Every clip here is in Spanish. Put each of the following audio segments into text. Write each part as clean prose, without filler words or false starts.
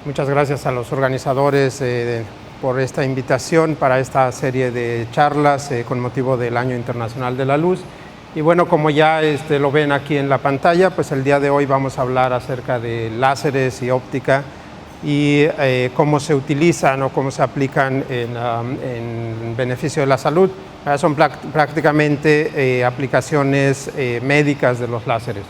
Muchas gracias a los organizadores por esta invitación para esta serie de charlas con motivo del Año Internacional de la Luz. Y bueno, como ya lo ven aquí en la pantalla, pues el día de hoy vamos a hablar acerca de láseres y óptica y cómo se utilizan o cómo se aplican en beneficio de la salud. Son prácticamente aplicaciones médicas de los láseres.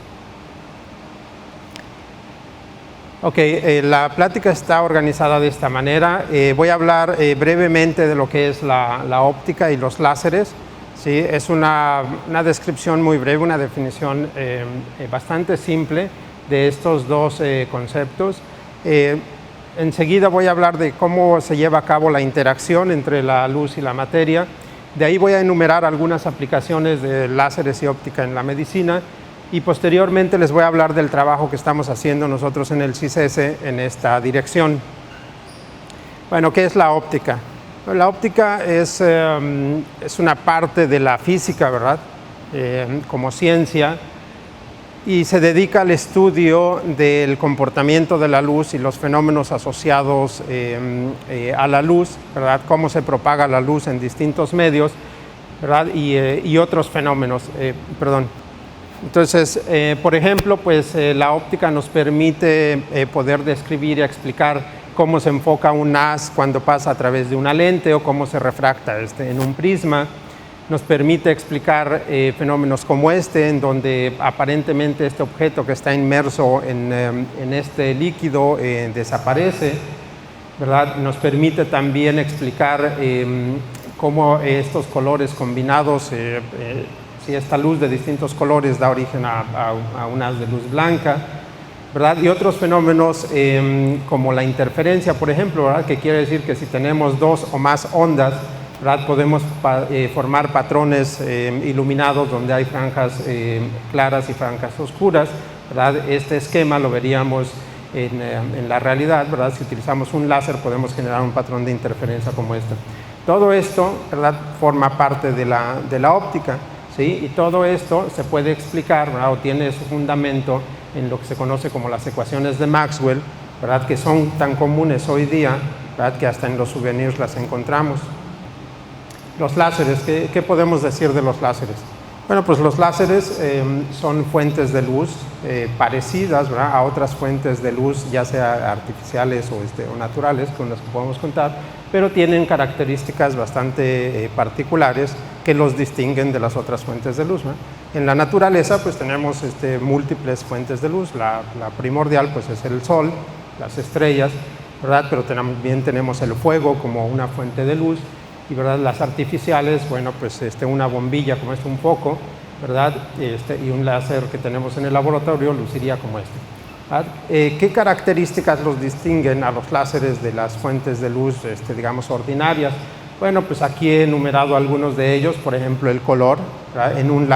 Ok, la plática está organizada de esta manera. Voy a hablar brevemente de lo que es la óptica y los láseres. ¿Sí? Es una descripción muy breve, una definición bastante simple de estos dos conceptos. Enseguida voy a hablar de cómo se lleva a cabo la interacción entre la luz y la materia. De ahí voy a enumerar algunas aplicaciones de láseres y óptica en la medicina. Y posteriormente les voy a hablar del trabajo que estamos haciendo nosotros en el CISES en esta dirección. Bueno, ¿qué es la óptica? La óptica es una parte de la física, ¿verdad? Como ciencia, y se dedica al estudio del comportamiento de la luz y los fenómenos asociados a la luz, ¿verdad? Cómo se propaga la luz en distintos medios, ¿verdad? Y otros fenómenos, Entonces, por ejemplo, pues la óptica nos permite poder describir y explicar cómo se enfoca un haz cuando pasa a través de una lente o cómo se refracta en un prisma. Nos permite explicar fenómenos como en donde aparentemente este objeto que está inmerso en este líquido desaparece, ¿verdad? Nos permite también explicar cómo estos colores combinados, si esta luz de distintos colores da origen a un haz de luz blanca, ¿verdad? Y otros fenómenos como la interferencia, por ejemplo, ¿verdad? Que quiere decir que si tenemos dos o más ondas, ¿verdad? Podemos formar patrones iluminados donde hay franjas claras y franjas oscuras, ¿verdad? Este esquema lo veríamos en la realidad, ¿verdad? Si utilizamos un láser podemos generar un patrón de interferencia como este. Todo esto, ¿verdad? Forma parte de la óptica. ¿Sí? Y todo esto se puede explicar, ¿verdad? O tiene su fundamento en lo que se conoce como las ecuaciones de Maxwell, ¿verdad? Que son tan comunes hoy día, ¿verdad? Que hasta en los souvenirs las encontramos. Los láseres, ¿qué podemos decir de los láseres? Bueno, pues los láseres son fuentes de luz parecidas, ¿verdad? A otras fuentes de luz, ya sea artificiales o naturales, con las que podemos contar, pero tienen características bastante particulares que los distinguen de las otras fuentes de luz, ¿no? En la naturaleza pues tenemos múltiples fuentes de luz. La primordial pues es el sol, las estrellas, ¿verdad? Pero también tenemos el fuego como una fuente de luz y, ¿verdad? Las artificiales, bueno, pues una bombilla como un foco, ¿verdad? Y un láser que tenemos en el laboratorio luciría como ¿Qué características los distinguen a los láseres de las fuentes de luz, digamos, ordinarias? Bueno, pues aquí he enumerado algunos de ellos, por ejemplo, el color, ¿verdad? En un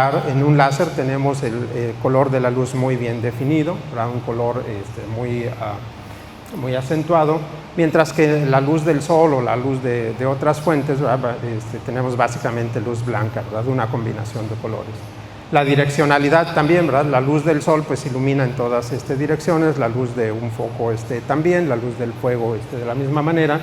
láser tenemos el color de la luz muy bien definido, ¿verdad? Un color muy acentuado, mientras que la luz del sol o la luz de otras fuentes, tenemos básicamente luz blanca, ¿verdad? Una combinación de colores. La direccionalidad también, ¿verdad? La luz del sol pues ilumina en todas direcciones, la luz de un foco también, la luz del fuego de la misma manera.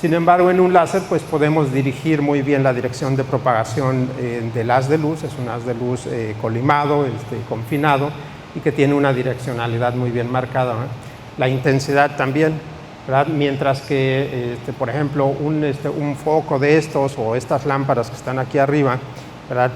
Sin embargo, en un láser pues podemos dirigir muy bien la dirección de propagación del haz de luz. Es un haz de luz colimado, confinado, y que tiene una direccionalidad muy bien marcada, ¿no? La intensidad también, ¿verdad? Mientras que, por ejemplo, un foco de estos o estas lámparas que están aquí arriba, ¿verdad?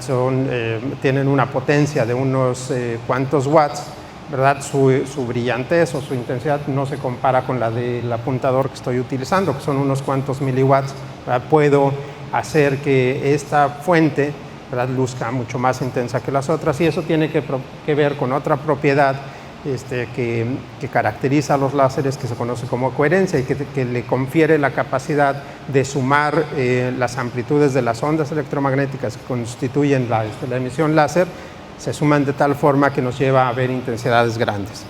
Tienen una potencia de unos cuantos watts, ¿verdad? Su brillantez o su intensidad no se compara con la del apuntador que estoy utilizando, que son unos cuantos miliwatts, ¿verdad? Puedo hacer que esta fuente, ¿verdad? Luzca mucho más intensa que las otras, y eso tiene que ver con otra propiedad que caracteriza a los láseres, que se conoce como coherencia y que le confiere la capacidad de sumar las amplitudes de las ondas electromagnéticas que constituyen la emisión láser, se suman de tal forma que nos lleva a ver intensidades grandes.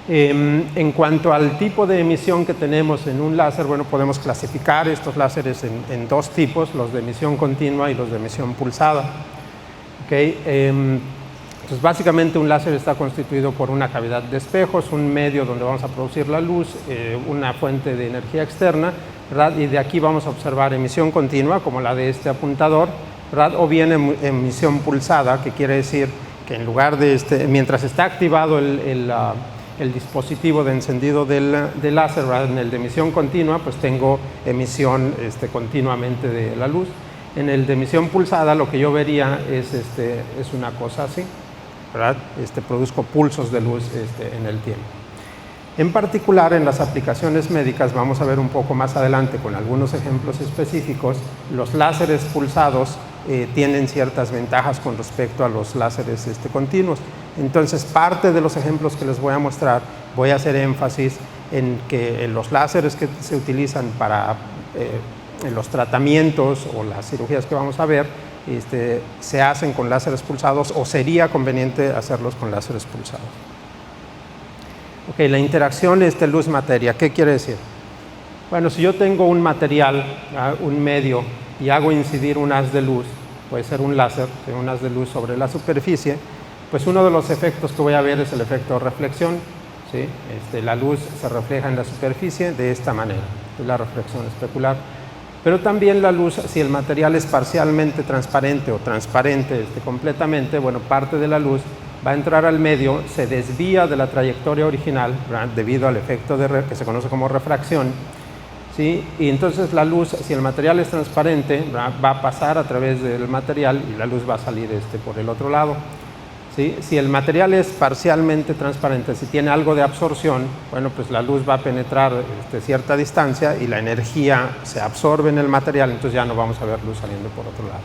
En cuanto al tipo de emisión que tenemos en un láser, bueno, podemos clasificar estos láseres en dos tipos, los de emisión continua y los de emisión pulsada. ¿Okay? Entonces, básicamente un láser está constituido por una cavidad de espejos, un medio donde vamos a producir la luz, una fuente de energía externa, ¿verdad? Y de aquí vamos a observar emisión continua, como la de este apuntador, ¿verdad? O bien emisión pulsada, que quiere decir que en lugar de mientras está activado el dispositivo de encendido del láser, ¿verdad? En el de emisión continua, pues tengo emisión continuamente de la luz. En el de emisión pulsada, lo que yo vería es una cosa así, ¿verdad? Produzco pulsos de luz en el tiempo. En particular, en las aplicaciones médicas, vamos a ver un poco más adelante con algunos ejemplos específicos, los láseres pulsados tienen ciertas ventajas con respecto a los láseres continuos. Entonces, parte de los ejemplos que les voy a mostrar, voy a hacer énfasis en que los láseres que se utilizan para los tratamientos o las cirugías que vamos a ver, se hacen con láseres pulsados o sería conveniente hacerlos con láseres pulsados. Ok, la interacción luz-materia, ¿qué quiere decir? Bueno, si yo tengo un material, un medio, y hago incidir un haz de luz, puede ser un láser, un haz de luz sobre la superficie, pues uno de los efectos que voy a ver es el efecto de reflexión, ¿sí? La luz se refleja en la superficie de esta manera, es la reflexión especular. Pero también la luz, si el material es parcialmente transparente o transparente completamente, bueno, parte de la luz va a entrar al medio, se desvía de la trayectoria original, ¿verdad? Debido al efecto que se conoce como refracción, ¿sí? Y entonces la luz, si el material es transparente, ¿verdad? Va a pasar a través del material y la luz va a salir por el otro lado. ¿Sí? Si el material es parcialmente transparente, si tiene algo de absorción, bueno, pues la luz va a penetrar cierta distancia y la energía se absorbe en el material, entonces ya no vamos a ver luz saliendo por otro lado.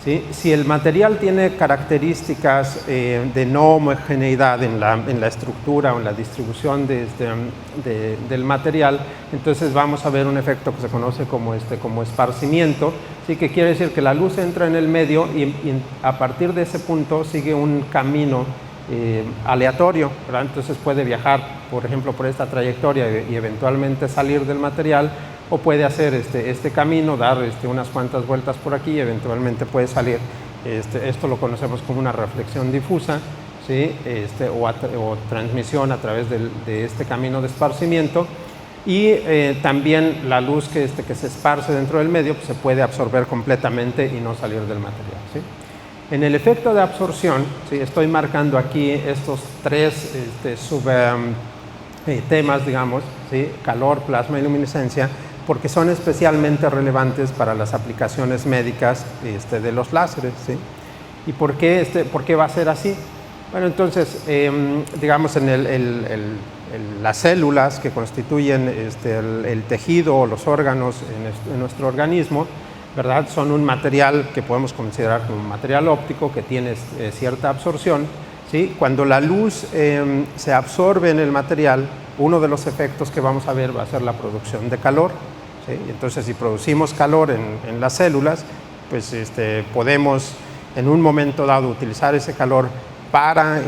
¿Sí? Si el material tiene características de no homogeneidad en la estructura o en la distribución del material, entonces vamos a ver un efecto que se conoce como esparcimiento, ¿sí? Que quiere decir que la luz entra en el medio y a partir de ese punto sigue un camino aleatorio, ¿verdad? Entonces puede viajar, por ejemplo, por esta trayectoria y eventualmente salir del material, o puede hacer este camino, dar unas cuantas vueltas por aquí y eventualmente puede salir. Esto lo conocemos como una reflexión difusa, ¿sí? O transmisión a través de este camino de esparcimiento. Y también la luz que se esparce dentro del medio, pues, se puede absorber completamente y no salir del material, ¿sí? En el efecto de absorción, ¿sí? Estoy marcando aquí estos tres temas, digamos, ¿sí? Calor, plasma y luminiscencia, porque son especialmente relevantes para las aplicaciones médicas de los láseres, ¿sí? ¿Y por qué va a ser así? Bueno, entonces, digamos, en las células que constituyen el tejido o los órganos en nuestro organismo, ¿verdad? Son un material que podemos considerar como un material óptico que tiene cierta absorción, ¿sí? Cuando la luz se absorbe en el material, uno de los efectos que vamos a ver va a ser la producción de calor, ¿sí? Entonces, si producimos calor en las células, pues podemos en un momento dado utilizar ese calor para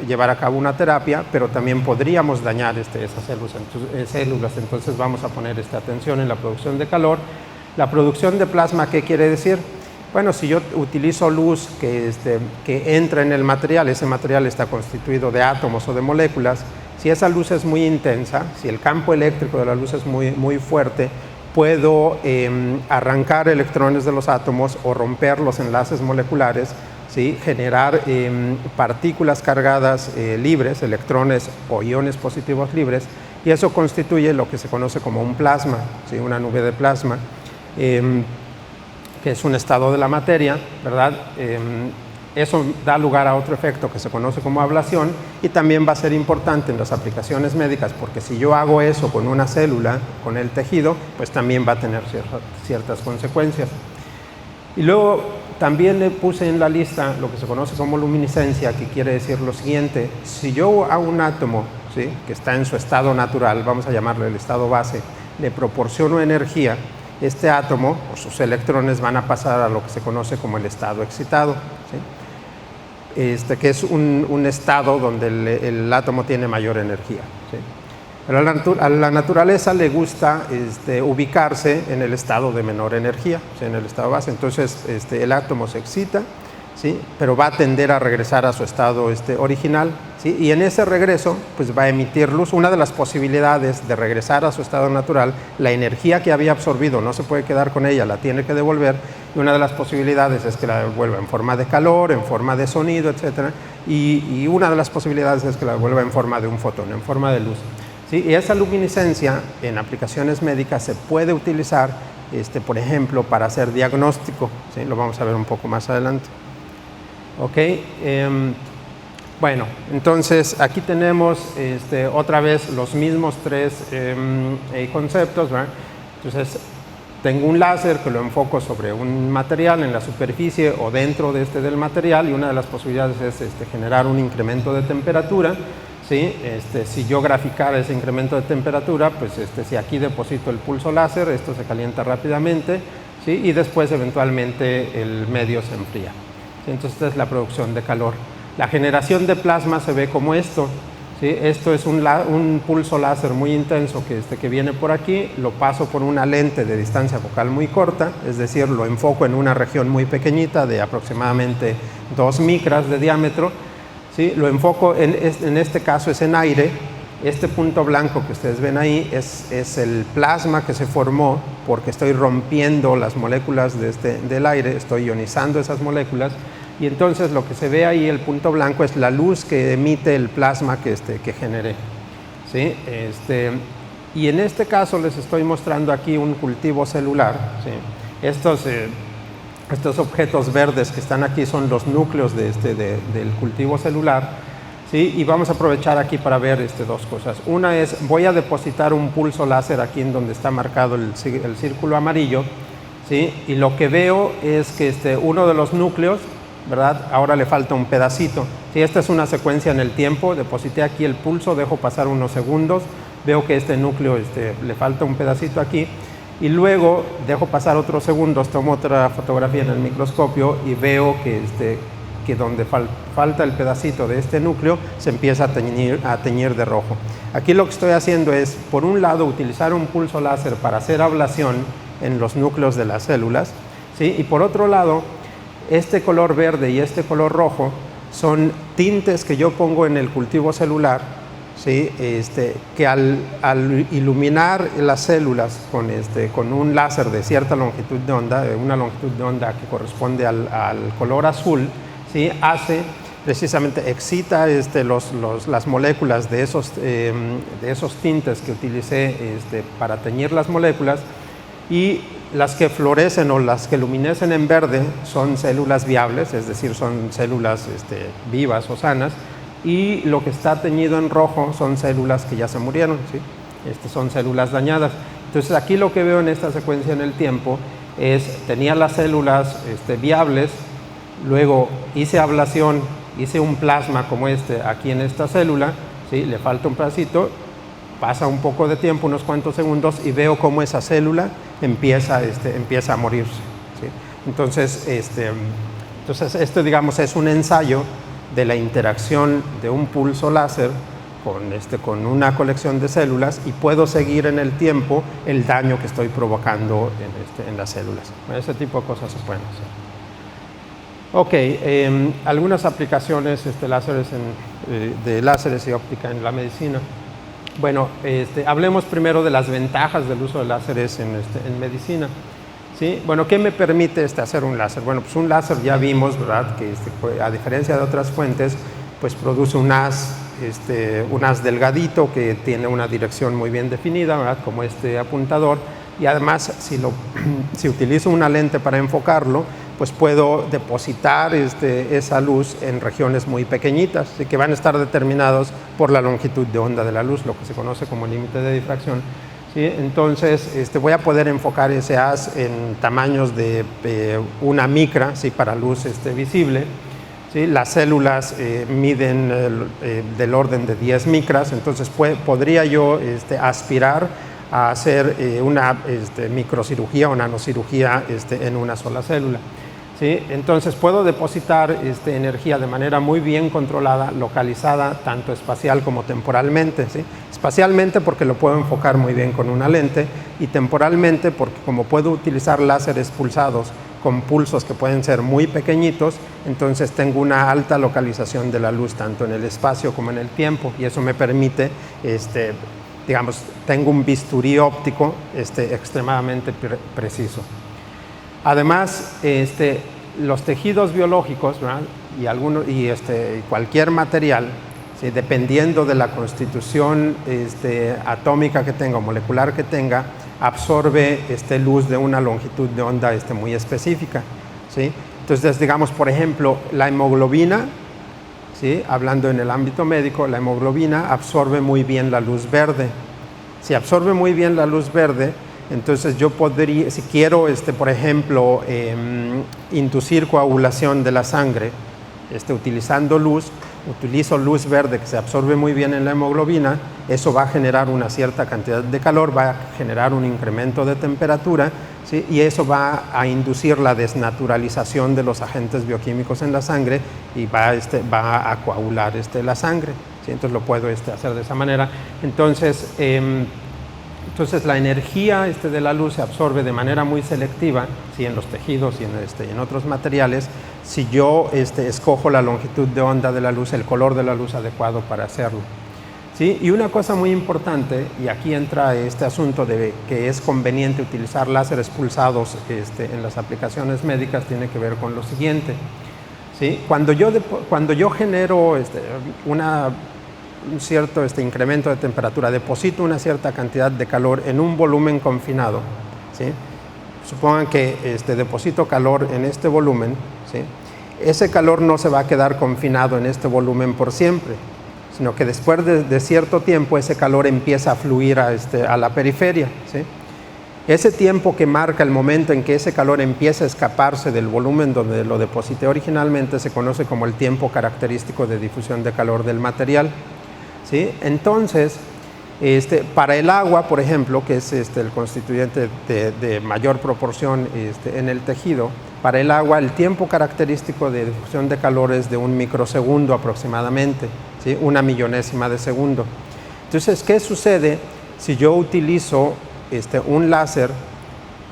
llevar a cabo una terapia, pero también podríamos dañar esas células. Entonces vamos a poner atención en la producción de calor. La producción de plasma, ¿qué quiere decir? Bueno, si yo utilizo luz que entra en el material, ese material está constituido de átomos o de moléculas. Si esa luz es muy intensa, si el campo eléctrico de la luz es muy, muy fuerte, puedo arrancar electrones de los átomos o romper los enlaces moleculares, ¿sí? Generar partículas cargadas libres, electrones o iones positivos libres, y eso constituye lo que se conoce como un plasma, ¿sí? Una nube de plasma, que es un estado de la materia, ¿verdad? Eso da lugar a otro efecto que se conoce como ablación, y también va a ser importante en las aplicaciones médicas, porque si yo hago eso con una célula, con el tejido, pues también va a tener ciertas consecuencias. Y luego también le puse en la lista lo que se conoce como luminiscencia, que quiere decir lo siguiente: si yo a un átomo, ¿sí? Que está en su estado natural, vamos a llamarlo el estado base, le proporciono energía, este átomo o sus electrones van a pasar a lo que se conoce como el estado excitado, ¿sí? Que es un estado donde el átomo tiene mayor energía, ¿sí? Pero a la naturaleza le gusta ubicarse en el estado de menor energía, ¿sí? En el estado base. Entonces el átomo se excita, ¿sí? Pero va a tender a regresar a su estado original, ¿sí? Y en ese regreso pues va a emitir luz. Una de las posibilidades de regresar a su estado natural, la energía que había absorbido no se puede quedar con ella, la tiene que devolver, y una de las posibilidades es que la devuelva en forma de calor, en forma de sonido, etc. Y una de las posibilidades es que la devuelva en forma de un fotón, en forma de luz, ¿sí? Y esa luminiscencia en aplicaciones médicas se puede utilizar, por ejemplo, para hacer diagnóstico, ¿sí? Lo vamos a ver un poco más adelante. Ok, bueno, entonces aquí tenemos otra vez los mismos tres conceptos, ¿verdad? Entonces tengo un láser que lo enfoco sobre un material en la superficie o dentro del material, y una de las posibilidades es generar un incremento de temperatura, ¿sí? Si yo graficara ese incremento de temperatura, pues si aquí deposito el pulso láser, esto se calienta rápidamente, ¿sí? Y después eventualmente el medio se enfría. Entonces esta es la producción de calor. La generación de plasma se ve como esto, ¿sí? Esto es un pulso láser muy intenso que viene por aquí, lo paso por una lente de distancia focal muy corta, es decir, lo enfoco en una región muy pequeñita de aproximadamente 2 micras de diámetro, ¿sí? Lo enfoco, en este caso es en aire. Este punto blanco que ustedes ven ahí es el plasma que se formó porque estoy rompiendo las moléculas del aire, estoy ionizando esas moléculas, y entonces lo que se ve ahí, el punto blanco, es la luz que emite el plasma que generé, ¿sí? Y en este caso les estoy mostrando aquí un cultivo celular, ¿sí? Estos objetos verdes que están aquí son los núcleos del cultivo celular, ¿sí? Y vamos a aprovechar aquí para ver dos cosas. Una es, voy a depositar un pulso láser aquí en donde está marcado el círculo amarillo, ¿sí? Y lo que veo es que uno de los núcleos, ¿verdad? Ahora le falta un pedacito. Si esta es una secuencia en el tiempo, deposité aquí el pulso, dejo pasar unos segundos, veo que este núcleo le falta un pedacito aquí, y luego dejo pasar otros segundos, tomo otra fotografía en el microscopio y veo que donde falta el pedacito de este núcleo se empieza a teñir de rojo. Aquí lo que estoy haciendo es, por un lado, utilizar un pulso láser para hacer ablación en los núcleos de las células, ¿sí? Y por otro lado, este color verde y este color rojo son tintes que yo pongo en el cultivo celular, ¿sí? Que al iluminar las células con un láser de cierta longitud de onda, una longitud de onda que corresponde al color azul, ¿sí? Precisamente excita las moléculas de esos tintes que utilicé para teñir las moléculas, y las que florecen o las que luminescen en verde son células viables, es decir, son células vivas o sanas, y lo que está teñido en rojo son células que ya se murieron, ¿sí? Son células dañadas. Entonces aquí lo que veo en esta secuencia en el tiempo es, tenía las células viables, luego hice ablación, hice un plasma como aquí en esta célula, ¿sí? Le falta un pedacito, pasa un poco de tiempo, unos cuantos segundos, y veo cómo esa célula empieza a morirse, ¿sí? Entonces, esto, digamos, es un ensayo de la interacción de un pulso láser con una colección de células, y puedo seguir en el tiempo el daño que estoy provocando en las células. Ese tipo de cosas se pueden hacer. Ok, algunas aplicaciones de láseres y óptica en la medicina. Bueno, hablemos primero de las ventajas del uso de láseres en medicina, ¿sí? Bueno, ¿qué me permite hacer un láser? Bueno, pues un láser ya vimos, ¿verdad?, que a diferencia de otras fuentes, pues produce un haz delgadito que tiene una dirección muy bien definida, ¿verdad?, como este apuntador, y además si utilizo una lente para enfocarlo, pues puedo depositar esa luz en regiones muy pequeñitas, ¿sí?, que van a estar determinados por la longitud de onda de la luz, lo que se conoce como límite de difracción, ¿sí? Entonces voy a poder enfocar ese haz en tamaños de 1 micra, ¿sí?, para luz visible, ¿sí? Las células miden del orden de 10 micras, entonces podría yo aspirar a hacer una microcirugía o nanocirugía en una sola célula, ¿sí? Entonces puedo depositar energía de manera muy bien controlada, localizada, tanto espacial como temporalmente, ¿sí? Espacialmente porque lo puedo enfocar muy bien con una lente, y temporalmente porque como puedo utilizar láseres pulsados con pulsos que pueden ser muy pequeñitos, entonces tengo una alta localización de la luz tanto en el espacio como en el tiempo, y eso me permite, digamos, tengo un bisturí óptico extremadamente preciso. Además, los tejidos biológicos, ¿verdad? y cualquier material, ¿sí? Dependiendo de la constitución atómica que tenga o molecular que tenga, absorbe luz de una longitud de onda muy específica, ¿sí? Entonces, digamos, por ejemplo, la hemoglobina, ¿sí? Hablando en el ámbito médico, la hemoglobina absorbe muy bien la luz verde. Si absorbe muy bien la luz verde, entonces yo podría, si quiero, por ejemplo, inducir coagulación de la sangre, utilizando luz, utilizo luz verde que se absorbe muy bien en la hemoglobina, eso va a generar una cierta cantidad de calor, va a generar un incremento de temperatura, ¿sí? Y eso va a inducir la desnaturalización de los agentes bioquímicos en la sangre y va a coagular la sangre, ¿sí? Entonces lo puedo hacer de esa manera. Entonces la energía de la luz se absorbe de manera muy selectiva, ¿sí? En los tejidos y en otros materiales, si yo escojo la longitud de onda de la luz, el color de la luz adecuado para hacerlo, ¿sí? Y una cosa muy importante, y aquí entra este asunto de que es conveniente utilizar láseres pulsados en las aplicaciones médicas, tiene que ver con lo siguiente, ¿sí? Cuando yo genero un cierto incremento de temperatura, deposito una cierta cantidad de calor en un volumen confinado, ¿sí? Supongan que deposito calor en este volumen, ¿sí? Ese calor no se va a quedar confinado en este volumen por siempre, sino que después de cierto tiempo ese calor empieza a fluir a la periferia, ¿sí? Ese tiempo que marca el momento en que ese calor empieza a escaparse del volumen donde lo deposité originalmente se conoce como el tiempo característico de difusión de calor del material, ¿sí? Entonces, para el agua, por ejemplo, que es el constituyente de mayor proporción en el tejido, para el agua el tiempo característico de difusión de calor es de 1 microsegundo aproximadamente, ¿sí? 1/1000ª de segundo. Entonces, ¿qué sucede si yo utilizo un láser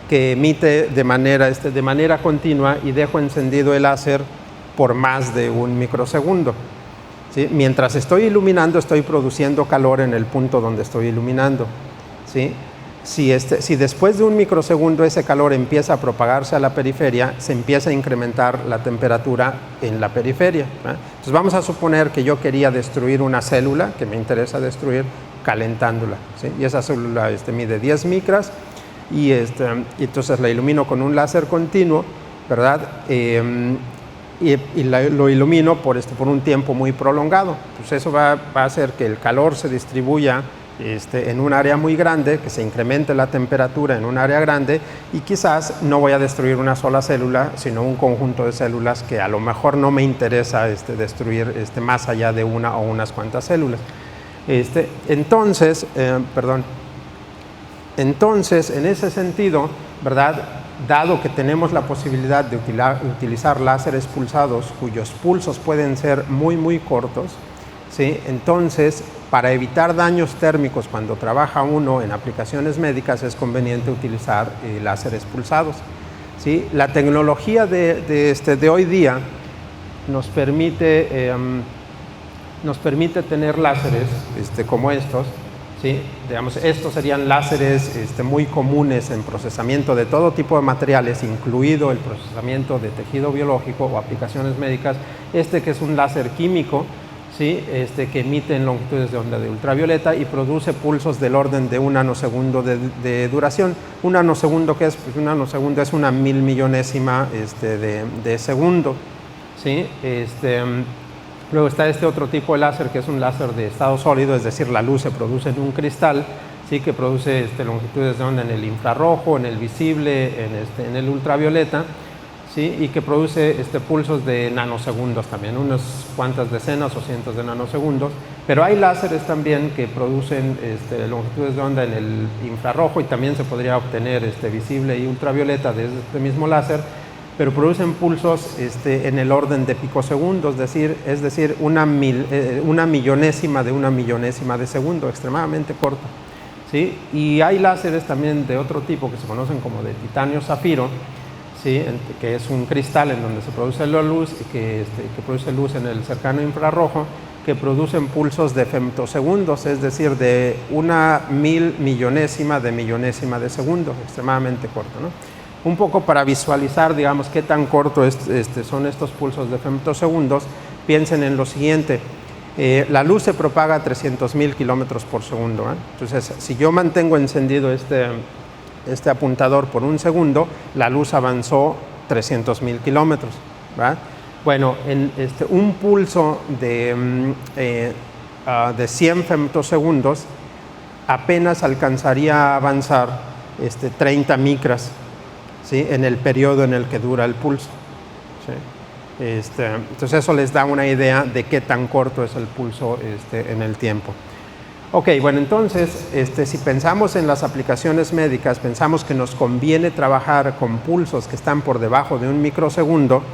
que emite de manera continua y dejo encendido el láser por más de 1 microsegundo? ¿Sí? Mientras estoy iluminando, estoy produciendo calor en el punto donde estoy iluminando, ¿sí? Si después de 1 microsegundo ese calor empieza a propagarse a la periferia, se empieza a incrementar la temperatura en la periferia, ¿eh? Entonces vamos a suponer que yo quería destruir una célula que me interesa destruir calentándola, ¿sí? Y esa célula mide 10 micras y entonces la ilumino con un láser continuo, ¿verdad? Lo ilumino por un tiempo muy prolongado. Pues eso va a hacer que el calor se distribuya en un área muy grande, que se incremente la temperatura en un área grande, y quizás no voy a destruir una sola célula, sino un conjunto de células que a lo mejor no me interesa destruir más allá de una o unas cuantas células. Entonces, en ese sentido, ¿verdad? Dado que tenemos la posibilidad de utilizar láseres pulsados cuyos pulsos pueden ser muy, muy cortos, ¿sí? Entonces, para evitar daños térmicos cuando trabaja uno en aplicaciones médicas, es conveniente utilizar láseres pulsados, ¿sí? La tecnología de hoy día nos permite tener láseres como estos, ¿sí? Digamos, estos serían láseres muy comunes en procesamiento de todo tipo de materiales, incluido el procesamiento de tejido biológico o aplicaciones médicas. Que es un láser químico, ¿sí? Que emite en longitudes de onda de ultravioleta y produce pulsos del orden de 1 nanosegundo de duración. Un nanosegundo, ¿qué es? Pues un nanosegundo es 1/1000 de segundo, ¿sí? Luego está otro tipo de láser, que es un láser de estado sólido, es decir, la luz se produce en un cristal, ¿sí? Que produce longitudes de onda en el infrarrojo, en el visible, en el ultravioleta, ¿sí? Y que produce pulsos de nanosegundos también, unas cuantas decenas o cientos de nanosegundos. Pero hay láseres también que producen longitudes de onda en el infrarrojo, y también se podría obtener visible y ultravioleta de este mismo láser, pero producen pulsos en el orden de picosegundos, es decir, una millonésima de segundo, extremadamente corto, ¿sí? Y hay láseres también de otro tipo que se conocen como de titanio zafiro, ¿sí? Que es un cristal en donde se produce la luz y que produce luz en el cercano infrarrojo, que producen pulsos de femtosegundos, es decir, de 1.000 millonésima de segundo, extremadamente corto, ¿no? Un poco para visualizar, digamos, qué tan corto son estos pulsos de femtosegundos, piensen en lo siguiente. La luz se propaga a 300.000 kilómetros por segundo, ¿eh? Entonces, si yo mantengo encendido este apuntador por un segundo, la luz avanzó 300.000 kilómetros, ¿verdad? Bueno, un pulso de 100 femtosegundos apenas alcanzaría a avanzar 30 micras, ¿sí? En el periodo en el que dura el pulso, ¿sí? Entonces eso les da una idea de qué tan corto es el pulso en el tiempo. Ok, bueno, entonces si pensamos en las aplicaciones médicas, pensamos que nos conviene trabajar con pulsos que están por debajo de un microsegundo,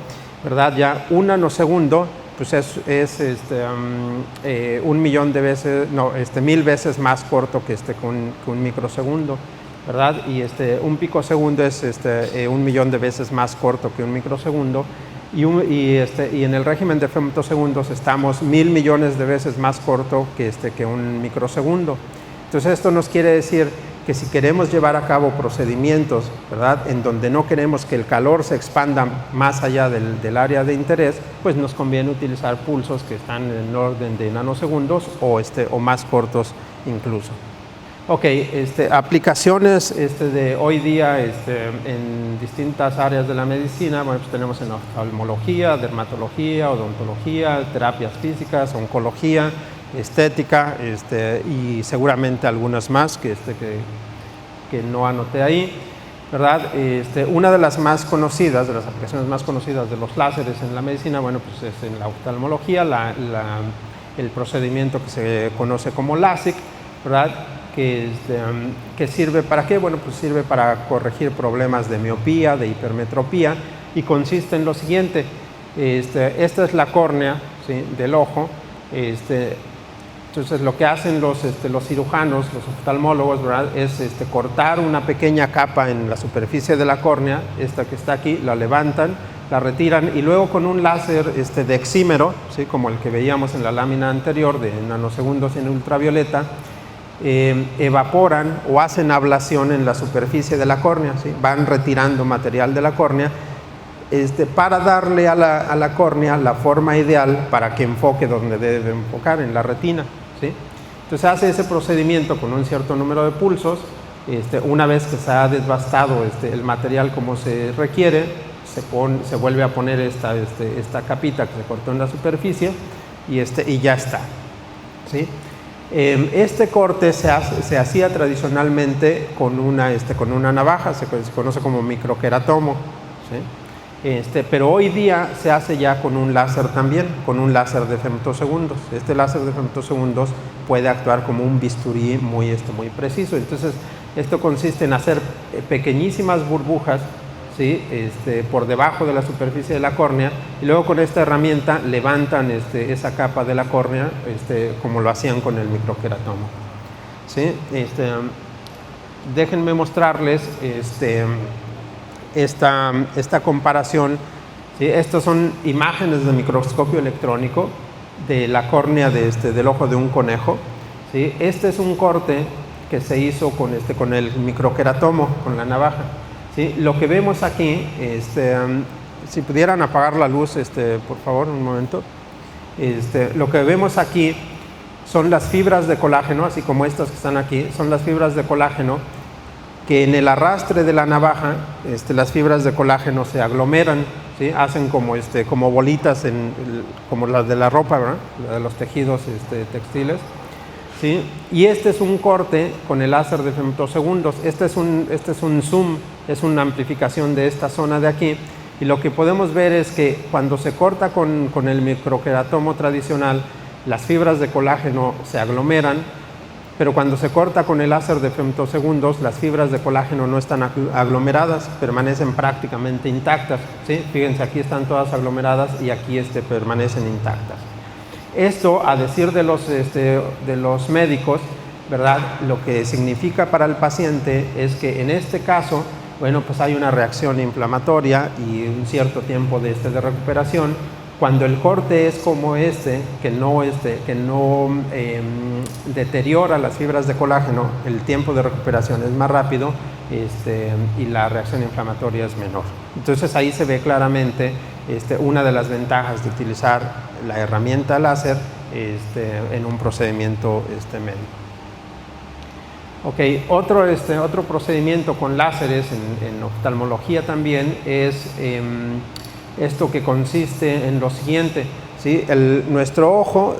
¿verdad? Ya un nanosegundo pues es 1.000.000 de veces, no, 1.000 veces más corto que un microsegundo, ¿verdad? Y un picosegundo es 1.000.000 de veces más corto que un microsegundo. Y en el régimen de femtosegundos estamos 1.000 millones de veces más corto que un microsegundo. Entonces esto nos quiere decir que si queremos llevar a cabo procedimientos, ¿verdad?, en donde no queremos que el calor se expanda más allá del área de interés, pues nos conviene utilizar pulsos que están en orden de nanosegundos o más cortos incluso. Ok, aplicaciones de hoy día en distintas áreas de la medicina. Bueno, pues tenemos en oftalmología, dermatología, odontología, terapias físicas, oncología, estética, y seguramente algunas más que no anoté ahí, ¿verdad? Una de las más conocidas, de las aplicaciones más conocidas de los láseres en la medicina, bueno, pues es en la oftalmología, el procedimiento que se conoce como LASIK, ¿verdad? Que sirve para qué? Bueno, pues sirve para corregir problemas de miopía, de hipermetropía, y consiste en lo siguiente. Esta es la córnea, ¿sí?, del ojo. Entonces lo que hacen los cirujanos, los oftalmólogos, ¿verdad?, es cortar una pequeña capa en la superficie de la córnea, esta que está aquí, la levantan, la retiran y luego con un láser dexímero, ¿sí?, como el que veíamos en la lámina anterior de nanosegundos en ultravioleta, evaporan o hacen ablación en la superficie de la córnea, ¿sí? Van retirando material de la córnea para darle a la córnea la forma ideal para que enfoque donde debe enfocar, en la retina, ¿sí? Entonces hace ese procedimiento con un cierto número de pulsos. Una vez que se ha desbastado el material como se requiere, se vuelve a poner esta capita que se cortó en la superficie y ya está, ¿sí? Este corte se hacía tradicionalmente con una navaja, se conoce como microqueratomo, ¿sí? Pero hoy día se hace ya con un láser también, con un láser de femtosegundos. Este láser de femtosegundos puede actuar como un bisturí muy preciso. Entonces, esto consiste en hacer pequeñísimas burbujas, ¿sí?, por debajo de la superficie de la córnea, y luego con esta herramienta levantan esa capa de la córnea, como lo hacían con el microqueratomo, ¿sí? Déjenme mostrarles esta comparación, ¿sí? Estas son imágenes de microscopio electrónico de la córnea del ojo de un conejo, ¿sí? Este es un corte que se hizo con el microqueratomo, con la navaja. Sí, lo que vemos aquí, si pudieran apagar la luz, por favor, un momento. Lo que vemos aquí son las fibras de colágeno, así como estas que están aquí, son las fibras de colágeno que en el arrastre de la navaja, las fibras de colágeno se aglomeran, ¿sí? Hacen como bolitas, como las de la ropa, ¿verdad?, de los tejidos textiles. ¿Sí? Y este es un corte con el láser de femtosegundos. Este es un zoom, es una amplificación de esta zona de aquí, y lo que podemos ver es que cuando se corta con el microqueratomo tradicional, las fibras de colágeno se aglomeran, pero cuando se corta con el láser de femtosegundos, las fibras de colágeno no están aglomeradas, permanecen prácticamente intactas, ¿sí? Fíjense, aquí están todas aglomeradas y aquí permanecen intactas. Esto, a decir de los médicos, ¿verdad?, lo que significa para el paciente es que en este caso Bueno, pues hay una reacción inflamatoria y un cierto tiempo de recuperación. Cuando el corte es como que no deteriora las fibras de colágeno, el tiempo de recuperación es más rápido y la reacción inflamatoria es menor. Entonces ahí se ve claramente una de las ventajas de utilizar la herramienta láser en un procedimiento médico. Ok, otro procedimiento con láseres en oftalmología también es esto que consiste en lo siguiente, ¿sí? Nuestro ojo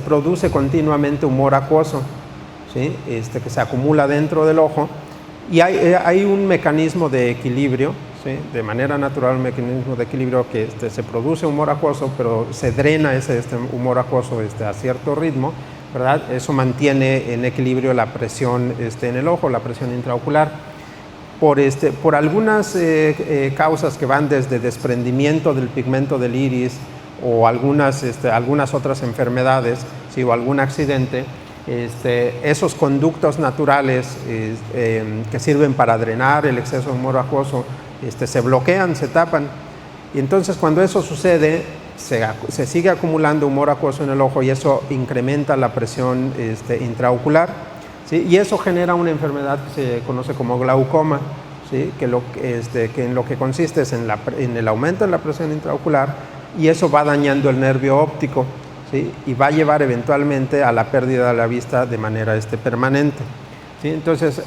produce continuamente humor acuoso, ¿sí? Que se acumula dentro del ojo, y hay un mecanismo de equilibrio, ¿sí? De manera natural, un mecanismo de equilibrio que se produce humor acuoso, pero se drena ese humor acuoso a cierto ritmo, ¿verdad? Eso mantiene en equilibrio la presión en el ojo, la presión intraocular. Por algunas causas que van desde desprendimiento del pigmento del iris o algunas otras enfermedades, ¿sí? O algún accidente, esos conductos naturales que sirven para drenar el exceso de humor acuoso se bloquean, se tapan, y entonces cuando eso sucede se sigue acumulando humor acuoso en el ojo y eso incrementa la presión intraocular. ¿Sí? Y eso genera una enfermedad que se conoce como glaucoma, ¿sí? que en lo que consiste es en el aumento de la presión intraocular, y eso va dañando el nervio óptico, ¿sí? Y va a llevar eventualmente a la pérdida de la vista de manera permanente, ¿sí? Entonces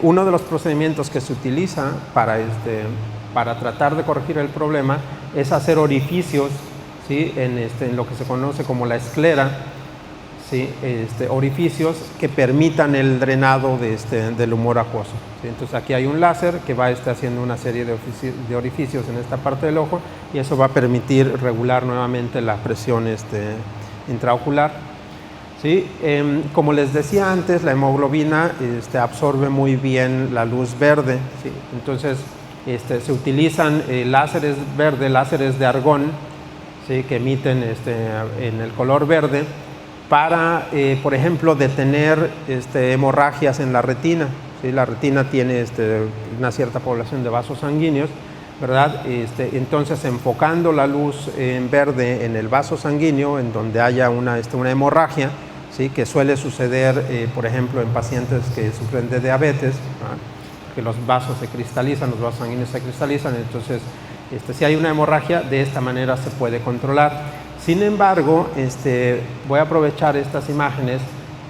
uno de los procedimientos que se utiliza para tratar de corregir el problema es hacer orificios, ¿sí? en lo que se conoce como la esclera, ¿sí? Orificios que permitan el drenado del humor acuoso, ¿sí? Entonces aquí hay un láser que va haciendo una serie de orificios en esta parte del ojo, y eso va a permitir regular nuevamente la presión intraocular, ¿sí? Como les decía antes, la hemoglobina absorbe muy bien la luz verde, ¿sí? Entonces se utilizan láseres verdes, láseres de argón, ¿sí? Que emiten en el color verde, para, por ejemplo, detener hemorragias en la retina, ¿sí? La retina tiene una cierta población de vasos sanguíneos, ¿verdad? Entonces, enfocando la luz en verde en el vaso sanguíneo, en donde haya una hemorragia, ¿sí? Que suele suceder, por ejemplo, en pacientes que sufren de diabetes, ¿verdad? Que los vasos se cristalizan, los vasos sanguíneos se cristalizan, entonces, si hay una hemorragia, de esta manera se puede controlar. Sin embargo, voy a aprovechar estas imágenes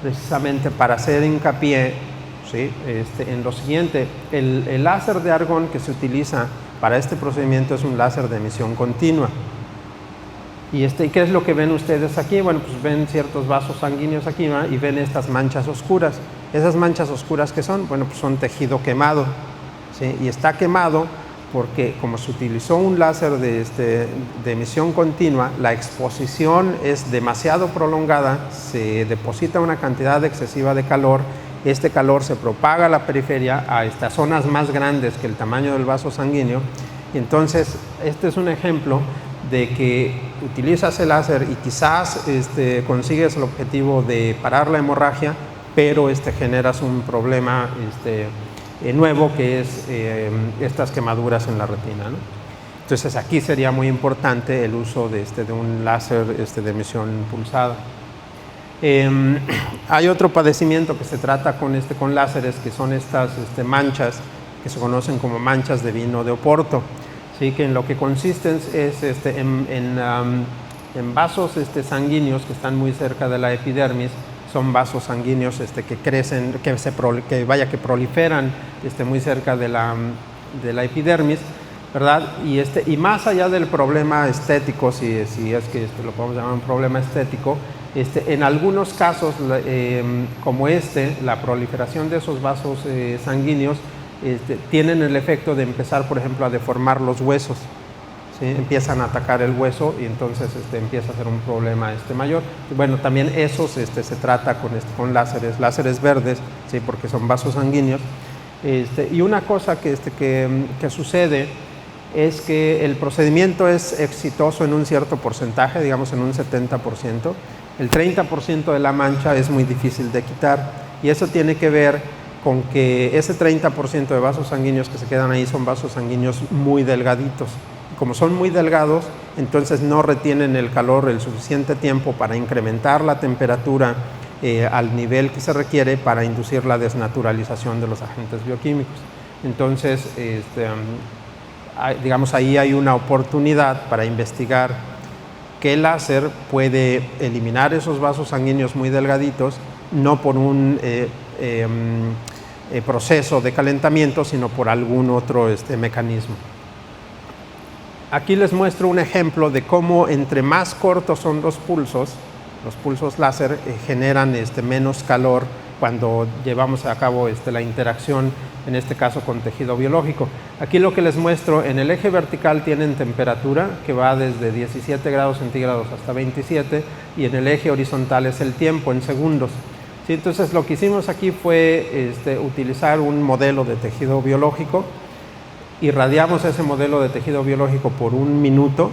precisamente para hacer hincapié, ¿sí? En lo siguiente. El láser de argón que se utiliza para este procedimiento es un láser de emisión continua. ¿Y qué es lo que ven ustedes aquí? Bueno, pues ven ciertos vasos sanguíneos aquí, ¿no? Y ven estas manchas oscuras. ¿Esas manchas oscuras qué son? Bueno, pues son tejido quemado, ¿sí? Y está quemado porque como se utilizó un láser de emisión continua, la exposición es demasiado prolongada, se deposita una cantidad excesiva de calor, este calor se propaga a la periferia, a estas zonas más grandes que el tamaño del vaso sanguíneo, y entonces este es un ejemplo de que utilizas el láser y quizás consigues el objetivo de parar la hemorragia, pero generas un problema nuevo, que es estas quemaduras en la retina, ¿no? Entonces aquí sería muy importante el uso de un láser de emisión pulsada. Hay otro padecimiento que se trata con láseres, que son estas manchas que se conocen como manchas de vino de Oporto, ¿sí? Que en lo que consisten es en vasos sanguíneos que están muy cerca de la epidermis. Son vasos sanguíneos que crecen, que proliferan muy cerca de la epidermis, ¿verdad? Y más allá del problema estético, si es que lo podemos llamar un problema estético, en algunos casos, como la proliferación de esos vasos sanguíneos tienen el efecto de empezar, por ejemplo, a deformar los huesos. ¿Sí? Empiezan a atacar el hueso y entonces empieza a ser un problema mayor. Bueno, también esos se trata con láseres verdes, ¿sí? Porque son vasos sanguíneos. Y una cosa que sucede es que el procedimiento es exitoso en un cierto porcentaje, digamos en un 70%. El 30% de la mancha es muy difícil de quitar, y eso tiene que ver con que ese 30% de vasos sanguíneos que se quedan ahí son vasos sanguíneos muy delgaditos. Como son muy delgados, entonces no retienen el calor el suficiente tiempo para incrementar la temperatura al nivel que se requiere para inducir la desnaturalización de los agentes bioquímicos. Entonces, digamos, ahí hay una oportunidad para investigar qué láser puede eliminar esos vasos sanguíneos muy delgaditos, no por un proceso de calentamiento, sino por algún otro mecanismo. Aquí les muestro un ejemplo de cómo entre más cortos son los pulsos láser generan menos calor cuando llevamos a cabo la interacción, en este caso con tejido biológico. Aquí lo que les muestro, en el eje vertical tienen temperatura que va desde 17 grados centígrados hasta 27, y en el eje horizontal es el tiempo en segundos. ¿Sí? Entonces lo que hicimos aquí fue utilizar un modelo de tejido biológico. Irradiamos ese modelo de tejido biológico por 1 minuto,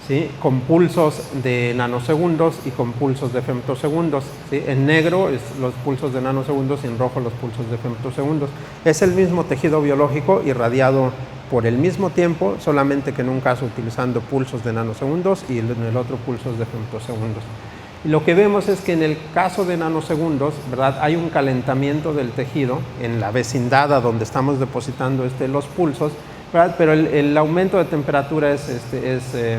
¿sí? Con pulsos de nanosegundos y con pulsos de femtosegundos, ¿sí? En negro es los pulsos de nanosegundos y en rojo los pulsos de femtosegundos. Es el mismo tejido biológico irradiado por el mismo tiempo, solamente que en un caso utilizando pulsos de nanosegundos y en el otro pulsos de femtosegundos. Y lo que vemos es que en el caso de nanosegundos, ¿verdad?, hay un calentamiento del tejido en la vecindad a donde estamos depositando los pulsos, ¿verdad? Pero el aumento de temperatura es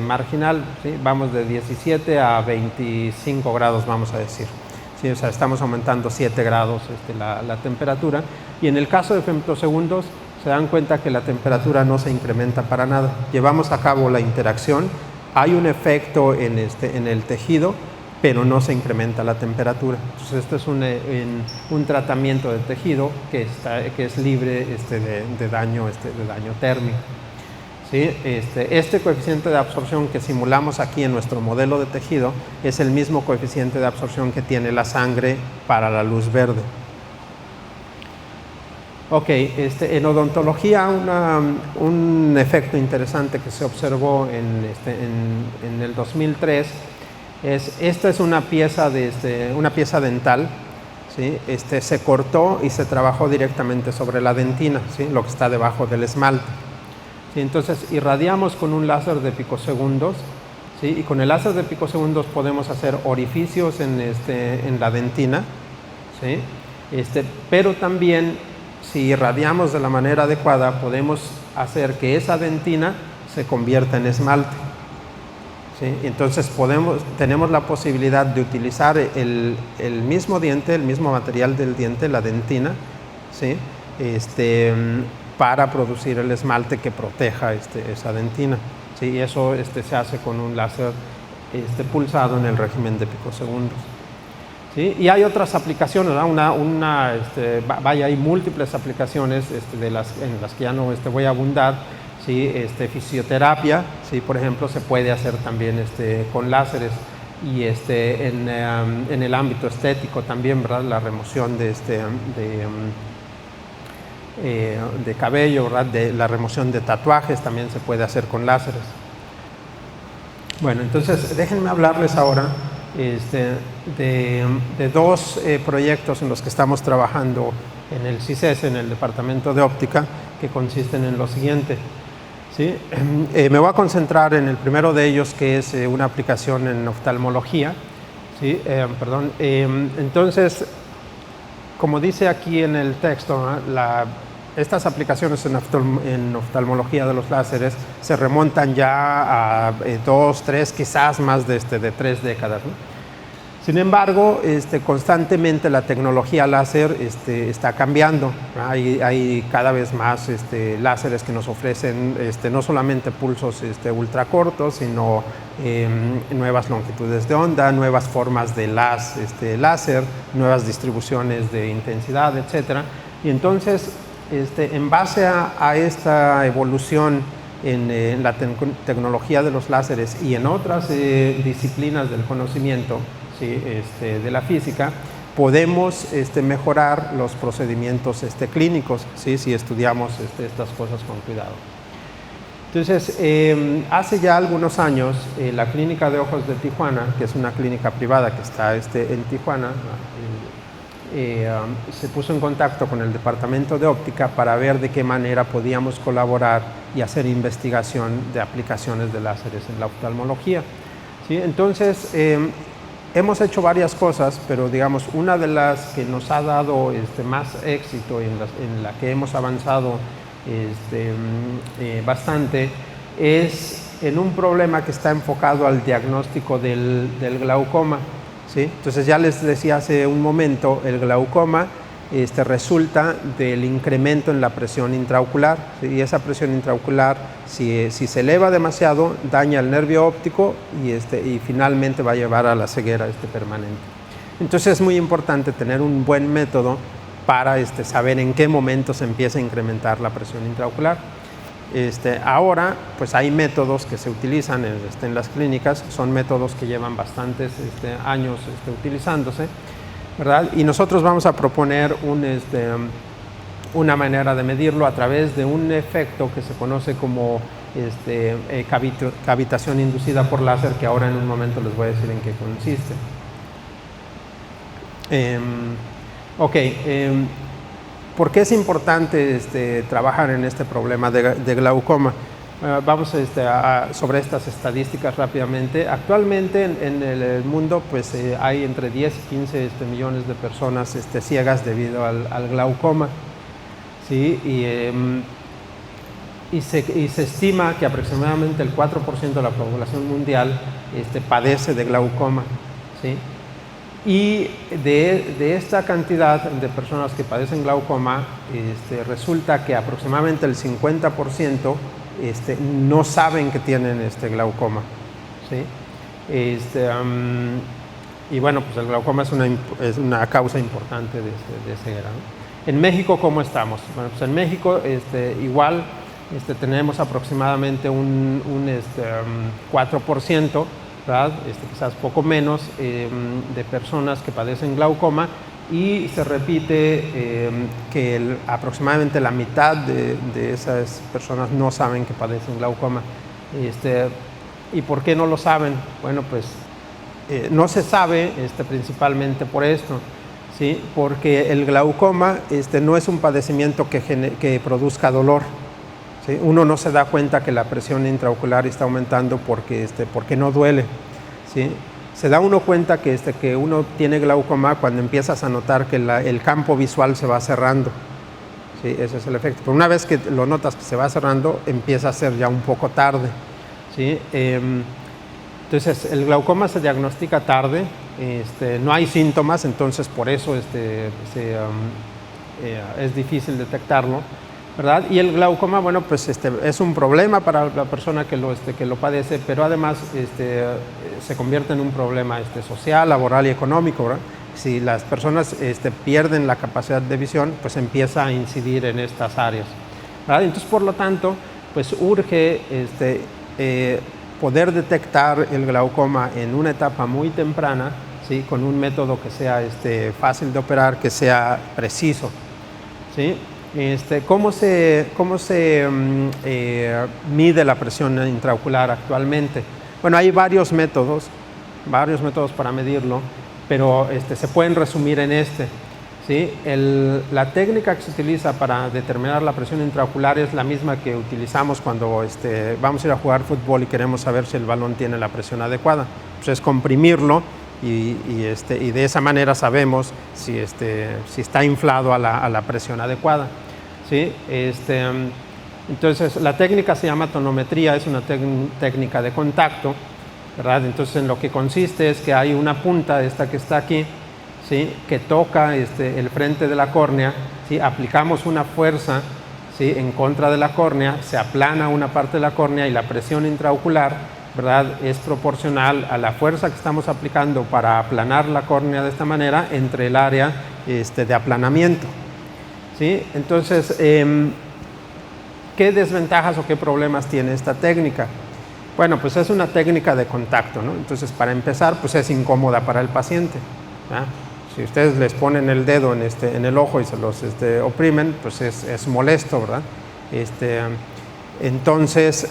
marginal, ¿sí? Vamos de 17 a 25 grados, vamos a decir. ¿Sí? O sea, estamos aumentando 7 grados la temperatura. Y en el caso de femtosegundos, se dan cuenta que la temperatura no se incrementa para nada. Llevamos a cabo la interacción, hay un efecto en el tejido, pero no se incrementa la temperatura. Entonces, este es un tratamiento de tejido que es libre de daño térmico. ¿Sí? Este coeficiente de absorción que simulamos aquí en nuestro modelo de tejido es el mismo coeficiente de absorción que tiene la sangre para la luz verde. Ok, en odontología un efecto interesante que se observó en el 2003 esta es una pieza dental, ¿sí? Se cortó y se trabajó directamente sobre la dentina, ¿sí? Lo que está debajo del esmalte. ¿Sí? Entonces irradiamos con un láser de picosegundos, ¿sí? Y con el láser de picosegundos podemos hacer orificios en la dentina, ¿sí? Pero también si irradiamos de la manera adecuada podemos hacer que esa dentina se convierta en esmalte. ¿Sí? Entonces tenemos la posibilidad de utilizar el mismo diente, el mismo material del diente, la dentina, ¿sí? Para producir el esmalte que proteja esa dentina, ¿sí? Y eso se hace con un láser pulsado en el régimen de picosegundos. ¿Sí? Y hay otras aplicaciones, ¿no? Hay múltiples aplicaciones en las que ya no voy a abundar. ¿Sí? Fisioterapia, ¿sí? Por ejemplo, se puede hacer también con láseres, y en el ámbito estético también, ¿verdad? La remoción de cabello, ¿verdad? La remoción de tatuajes también se puede hacer con láseres. Bueno, entonces déjenme hablarles ahora de dos proyectos en los que estamos trabajando en el CICES, en el Departamento de Óptica, que consisten en lo siguiente. ¿Sí? Me voy a concentrar en el primero de ellos, que es una aplicación en oftalmología. ¿Sí? Entonces, como dice aquí en el texto, estas aplicaciones en oftalmología de los láseres se remontan ya a 2, 3, quizás más de 3 décadas, ¿no? Sin embargo, constantemente la tecnología láser está cambiando. Hay cada vez más láseres que nos ofrecen no solamente pulsos ultracortos, sino nuevas longitudes de onda, nuevas formas de láser, nuevas distribuciones de intensidad, etc. Y entonces, en base a esta evolución en la tecnología de los láseres y en otras disciplinas del conocimiento, ¿sí? De la física, podemos mejorar los procedimientos clínicos, ¿sí? Si estudiamos estas cosas con cuidado. Entonces, hace ya algunos años, la Clínica de Ojos de Tijuana, que es una clínica privada que está en Tijuana, se puso en contacto con el departamento de óptica para ver de qué manera podíamos colaborar y hacer investigación de aplicaciones de láseres en la oftalmología. ¿Sí? Entonces, hemos hecho varias cosas, pero digamos, una de las que nos ha dado más éxito, en la que hemos avanzado bastante, es en un problema que está enfocado al diagnóstico del glaucoma. ¿Sí? Entonces, ya les decía hace un momento, el glaucoma resulta del incremento en la presión intraocular, ¿sí? Y esa presión intraocular, si se eleva demasiado, daña el nervio óptico y finalmente va a llevar a la ceguera permanente. Entonces, es muy importante tener un buen método para saber en qué momento se empieza a incrementar la presión intraocular. Ahora, pues hay métodos que se utilizan en las clínicas, son métodos que llevan bastantes años utilizándose, ¿verdad? Y nosotros vamos a proponer una manera de medirlo a través de un efecto que se conoce como cavitación inducida por láser, que ahora en un momento les voy a decir en qué consiste. ¿Por qué es importante trabajar en este problema de glaucoma? Vamos sobre estas estadísticas rápidamente. Actualmente en el mundo pues, hay entre 10 y 15 millones de personas ciegas debido al glaucoma. ¿Sí? Y se estima que aproximadamente el 4% de la población mundial padece de glaucoma. ¿Sí? Y de esta cantidad de personas que padecen glaucoma, resulta que aproximadamente el 50% no saben que tienen glaucoma. ¿Sí? Y bueno, pues el glaucoma es una causa importante de ceguera, ¿no? En México, ¿cómo estamos? Bueno, pues en México igual tenemos aproximadamente un 4%, ¿verdad? Quizás poco menos de personas que padecen glaucoma, y se repite que aproximadamente la mitad de esas personas no saben que padecen glaucoma. ¿Y por qué no lo saben? Bueno, pues no se sabe principalmente por esto, ¿sí? Porque el glaucoma no es un padecimiento que produzca dolor. ¿Sí? Uno no se da cuenta que la presión intraocular está aumentando porque no duele. ¿Sí? Se da uno cuenta que uno tiene glaucoma cuando empiezas a notar que el campo visual se va cerrando. ¿Sí? Ese es el efecto. Pero una vez que lo notas que se va cerrando, empieza a ser ya un poco tarde. ¿Sí? Entonces, el glaucoma se diagnostica tarde, no hay síntomas, entonces por eso es difícil detectarlo, ¿verdad? Y el glaucoma, bueno, pues es un problema para la persona que lo padece, pero además se convierte en un problema social, laboral y económico, ¿verdad? Si las personas pierden la capacidad de visión, pues empieza a incidir en estas áreas, ¿verdad? Entonces, por lo tanto, pues urge poder detectar el glaucoma en una etapa muy temprana, ¿sí? Con un método que sea fácil de operar, que sea preciso, ¿sí? ¿Cómo se mide la presión intraocular actualmente? Bueno, hay varios métodos para medirlo, pero se pueden resumir en ¿sí? La técnica que se utiliza para determinar la presión intraocular es la misma que utilizamos cuando vamos a ir a jugar fútbol y queremos saber si el balón tiene la presión adecuada. Pues es comprimirlo y de esa manera sabemos si está inflado a la presión adecuada. ¿Sí? Entonces, la técnica se llama tonometría, es una técnica de contacto, ¿verdad? Entonces, en lo que consiste es que hay una punta, esta que está aquí, ¿sí? Que toca el frente de la córnea, ¿sí? Aplicamos una fuerza, ¿sí? En contra de la córnea, se aplana una parte de la córnea y la presión intraocular, ¿verdad? Es proporcional a la fuerza que estamos aplicando para aplanar la córnea de esta manera entre el área de aplanamiento. ¿Sí? Entonces, ¿qué desventajas o qué problemas tiene esta técnica? Bueno, pues es una técnica de contacto, ¿no? Entonces, para empezar, pues es incómoda para el paciente, ¿no? Si ustedes les ponen el dedo en el ojo y se los oprimen, pues es molesto, ¿verdad? Entonces,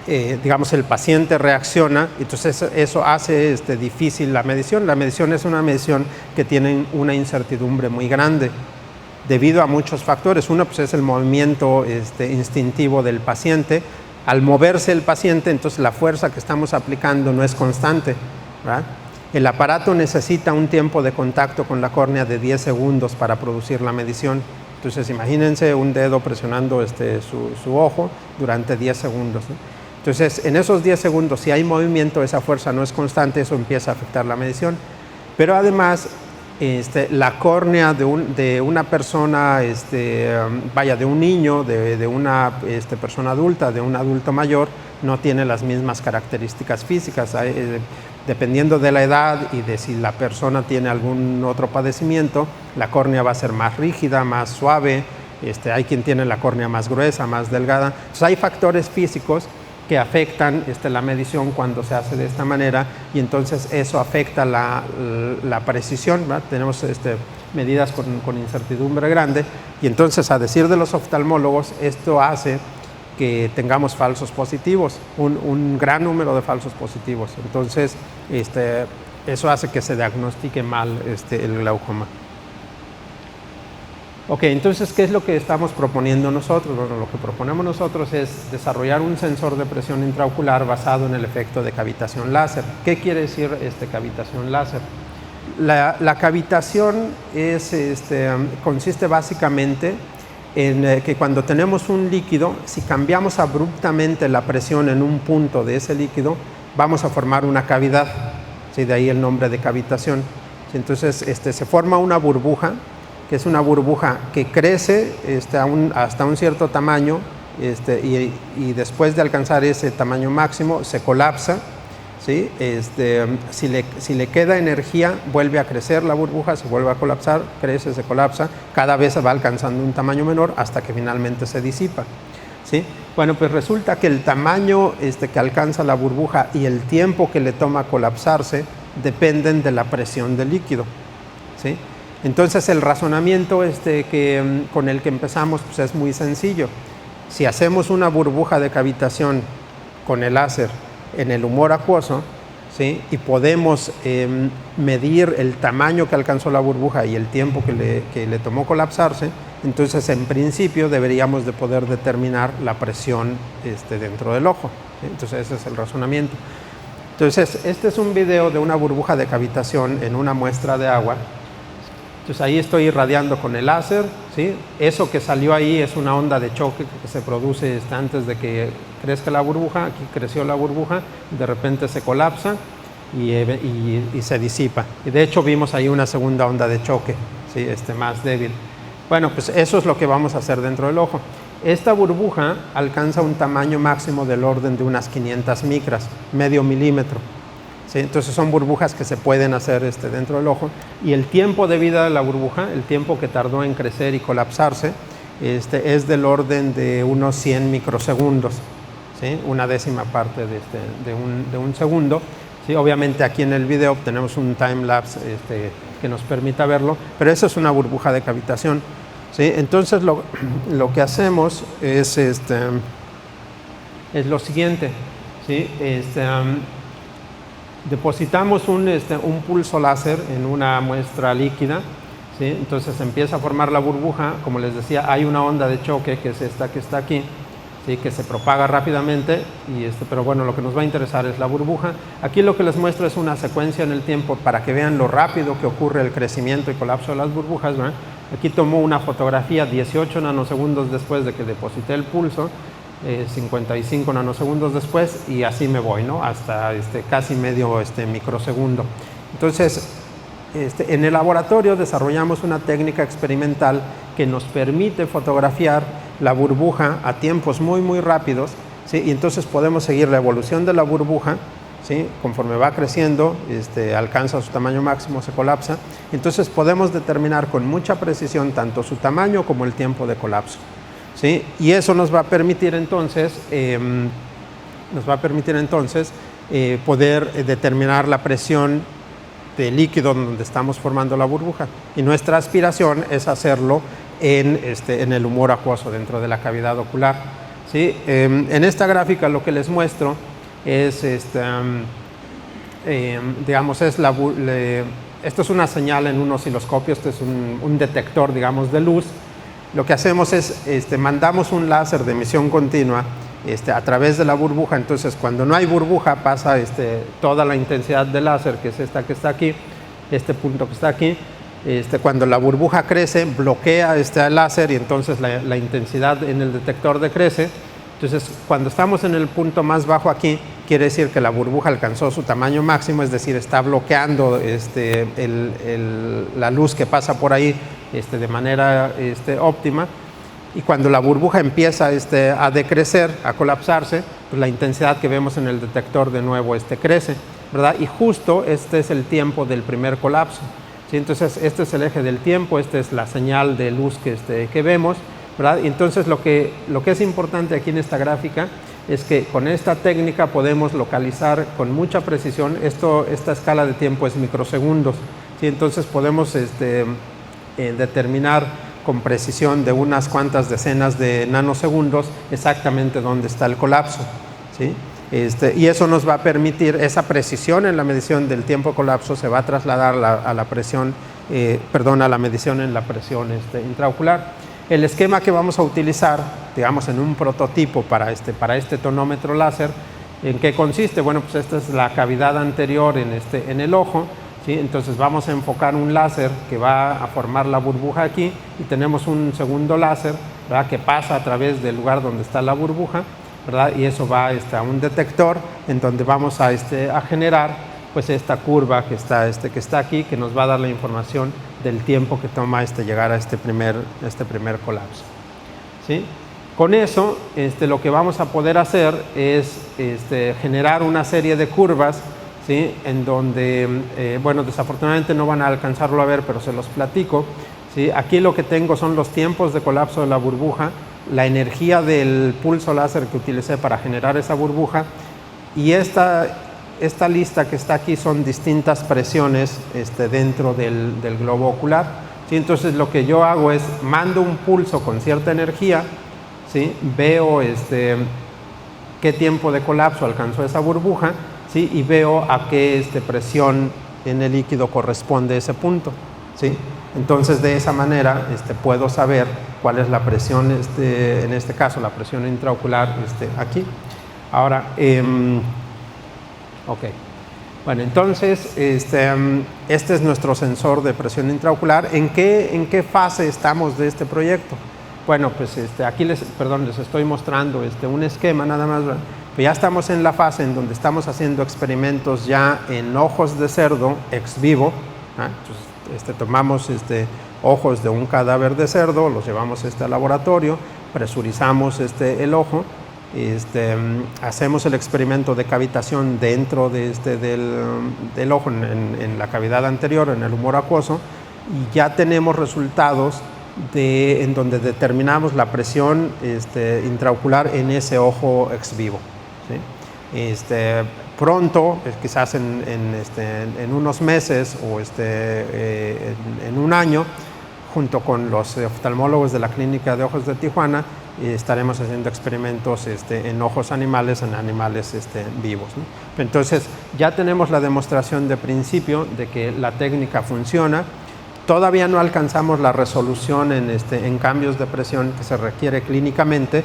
digamos, el paciente reacciona, entonces eso hace difícil la medición. La medición es una medición que tiene una incertidumbre muy grande debido a muchos factores. Uno pues, es el movimiento instintivo del paciente. Al moverse el paciente, entonces la fuerza que estamos aplicando no es constante, ¿verdad? El aparato necesita un tiempo de contacto con la córnea de 10 segundos para producir la medición. Entonces imagínense un dedo presionando su ojo durante 10 segundos, ¿no? Entonces en esos 10 segundos, si hay movimiento, esa fuerza no es constante, eso empieza a afectar la medición. Pero además, la córnea de una persona, de un niño, de una persona adulta, de un adulto mayor, no tiene las mismas características físicas. Dependiendo de la edad y de si la persona tiene algún otro padecimiento, la córnea va a ser más rígida, más suave. Hay quien tiene la córnea más gruesa, más delgada. Entonces hay factores físicos que afectan la medición cuando se hace de esta manera, y entonces eso afecta la precisión, ¿verdad? Tenemos medidas con incertidumbre grande, y entonces, a decir de los oftalmólogos, esto hace que tengamos falsos positivos, un gran número de falsos positivos. Entonces eso hace que se diagnostique mal el glaucoma. Ok, entonces, ¿qué es lo que estamos proponiendo nosotros? Bueno, lo que proponemos nosotros es desarrollar un sensor de presión intraocular basado en el efecto de cavitación láser. ¿Qué quiere decir cavitación láser? La cavitación consiste básicamente en que cuando tenemos un líquido, si cambiamos abruptamente la presión en un punto de ese líquido, vamos a formar una cavidad, ¿sí? De ahí el nombre de cavitación. Entonces se forma una burbuja, que es una burbuja que crece hasta un cierto tamaño, y después de alcanzar ese tamaño máximo se colapsa, ¿sí? Si le queda energía, vuelve a crecer la burbuja, se vuelve a colapsar, crece, se colapsa, cada vez va alcanzando un tamaño menor hasta que finalmente se disipa, ¿sí? Bueno, pues resulta que el tamaño que alcanza la burbuja y el tiempo que le toma colapsarse dependen de la presión del líquido, ¿sí? Entonces el razonamiento con el que empezamos pues es muy sencillo. Si hacemos una burbuja de cavitación con el láser en el humor acuoso, ¿sí? Y podemos medir el tamaño que alcanzó la burbuja y el tiempo que le tomó colapsarse, entonces en principio deberíamos de poder determinar la presión dentro del ojo, ¿sí? Entonces ese es el razonamiento. Entonces este es un video de una burbuja de cavitación en una muestra de agua. Entonces ahí estoy irradiando con el láser, ¿sí? Eso que salió ahí es una onda de choque que se produce antes de que crezca la burbuja. Aquí creció la burbuja, de repente se colapsa y se disipa. Y de hecho vimos ahí una segunda onda de choque, ¿sí? Más débil. Bueno, pues eso es lo que vamos a hacer dentro del ojo. Esta burbuja alcanza un tamaño máximo del orden de unas 500 micras, medio milímetro. ¿Sí? Entonces son burbujas que se pueden hacer dentro del ojo, y el tiempo de vida de la burbuja, el tiempo que tardó en crecer y colapsarse, es del orden de unos 100 microsegundos, ¿sí? Una décima parte de un segundo, ¿sí? Obviamente aquí en el video tenemos un time lapse que nos permita verlo, pero eso es una burbuja de cavitación, ¿sí? Entonces lo que hacemos es lo siguiente, ¿sí? Depositamos un pulso láser en una muestra líquida, ¿sí? Entonces empieza a formar la burbuja. Como les decía, hay una onda de choque que es esta que está aquí, ¿sí? Que se propaga rápidamente, pero bueno, lo que nos va a interesar es la burbuja. Aquí lo que les muestro es una secuencia en el tiempo para que vean lo rápido que ocurre el crecimiento y colapso de las burbujas, ¿verdad? Aquí tomó una fotografía 18 nanosegundos después de que deposité el pulso, 55 nanosegundos después, y así me voy, ¿no? Hasta casi medio microsegundo. Entonces, en el laboratorio desarrollamos una técnica experimental que nos permite fotografiar la burbuja a tiempos muy, muy rápidos, ¿sí? Y entonces podemos seguir la evolución de la burbuja, ¿sí? Conforme va creciendo, alcanza su tamaño máximo, se colapsa. Entonces podemos determinar con mucha precisión tanto su tamaño como el tiempo de colapso, ¿sí? Y eso nos va a permitir entonces, poder determinar la presión del líquido donde estamos formando la burbuja. Y nuestra aspiración es hacerlo en el humor acuoso, dentro de la cavidad ocular, ¿sí? En esta gráfica lo que les muestro es, digamos, esto es una señal en un osciloscopio, esto es un detector, digamos, de luz. Lo que hacemos es, mandamos un láser de emisión continua a través de la burbuja. Entonces, cuando no hay burbuja, pasa toda la intensidad del láser, que es esta que está aquí, este punto que está aquí. Cuando la burbuja crece, bloquea el láser y entonces la intensidad en el detector decrece. Entonces, cuando estamos en el punto más bajo aquí, quiere decir que la burbuja alcanzó su tamaño máximo, es decir, está bloqueando la luz que pasa por ahí de manera óptima. Y cuando la burbuja empieza a decrecer, a colapsarse, pues la intensidad que vemos en el detector de nuevo crece, ¿verdad? Y justo este es el tiempo del primer colapso, ¿sí? Entonces, este es el eje del tiempo, esta es la señal de luz que vemos, ¿verdad? Y entonces lo que es importante aquí en esta gráfica es que con esta técnica podemos localizar con mucha precisión, esta escala de tiempo es microsegundos, ¿sí? Entonces podemos determinar con precisión de unas cuantas decenas de nanosegundos exactamente dónde está el colapso, ¿sí? Y eso nos va a permitir, esa precisión en la medición del tiempo de colapso se va a trasladar a la medición en la presión intraocular. El esquema que vamos a utilizar, digamos, en un prototipo para este tonómetro láser, ¿en qué consiste? Bueno, pues esta es la cavidad anterior en el ojo, ¿sí? Entonces vamos a enfocar un láser que va a formar la burbuja aquí y tenemos un segundo láser, ¿verdad?, que pasa a través del lugar donde está la burbuja, ¿verdad? Y eso va a un detector en donde vamos a generar pues esta curva que está aquí, que nos va a dar la información del tiempo que toma llegar a este primer colapso, ¿sí? Con eso, lo que vamos a poder hacer es generar una serie de curvas, ¿sí? En donde, bueno, desafortunadamente no van a alcanzarlo a ver, pero se los platico, ¿sí? Aquí lo que tengo son los tiempos de colapso de la burbuja, la energía del pulso láser que utilicé para generar esa burbuja, y esta lista que está aquí son distintas presiones dentro del globo ocular, ¿sí? Entonces lo que yo hago es mando un pulso con cierta energía, ¿sí? Veo qué tiempo de colapso alcanzó esa burbuja, ¿sí? Y veo a qué presión en el líquido corresponde ese punto, ¿sí? Entonces de esa manera puedo saber cuál es la presión, en este caso la presión intraocular aquí. Ahora, ok, bueno, entonces este es nuestro sensor de presión intraocular. ¿En qué fase estamos de este proyecto? Bueno, pues aquí les estoy mostrando un esquema nada más. Pues ya estamos en la fase en donde estamos haciendo experimentos ya en ojos de cerdo ex vivo, ¿ah? Entonces, tomamos ojos de un cadáver de cerdo, los llevamos al laboratorio, presurizamos el ojo, hacemos el experimento de cavitación dentro del ojo, en la cavidad anterior, en el humor acuoso, y ya tenemos resultados en donde determinamos la presión intraocular en ese ojo ex vivo, ¿sí? Pronto, quizás en unos meses o en un año, junto con los oftalmólogos de la Clínica de Ojos de Tijuana, estaremos haciendo experimentos en ojos animales, en animales vivos, ¿no? Entonces ya tenemos la demostración de principio de que la técnica funciona. Todavía no alcanzamos la resolución en cambios de presión que se requiere clínicamente,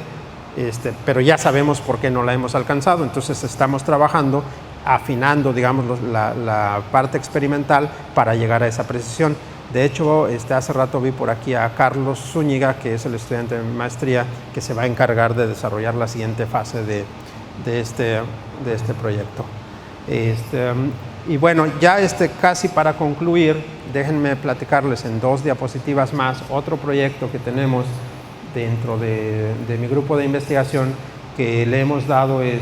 pero ya sabemos por qué no la hemos alcanzado. Entonces estamos trabajando, afinando, digamos, la parte experimental para llegar a esa precisión. De hecho, hace rato vi por aquí a Carlos Zúñiga, que es el estudiante de maestría que se va a encargar de desarrollar la siguiente fase de este proyecto. Y bueno, ya casi para concluir, déjenme platicarles en 2 diapositivas más otro proyecto que tenemos dentro de mi grupo de investigación, que le hemos dado el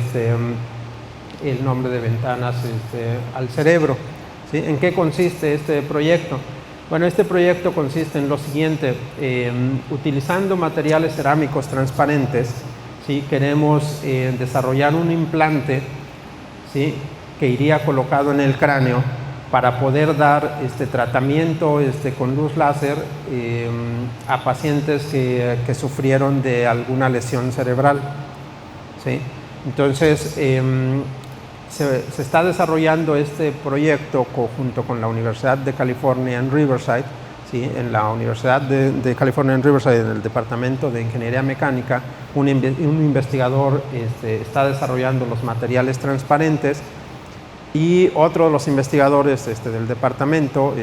nombre de ventanas al cerebro, ¿sí? ¿En qué consiste este proyecto? Bueno, este proyecto consiste en lo siguiente: utilizando materiales cerámicos transparentes, ¿sí? Queremos desarrollar un implante, ¿sí?, que iría colocado en el cráneo para poder dar tratamiento con luz láser a pacientes que sufrieron de alguna lesión cerebral, ¿sí? Entonces, se está desarrollando este proyecto junto con la Universidad de California en Riverside, ¿sí? En la Universidad de California en Riverside, en el Departamento de Ingeniería Mecánica, un investigador está desarrollando los materiales transparentes, y otro de los investigadores del departamento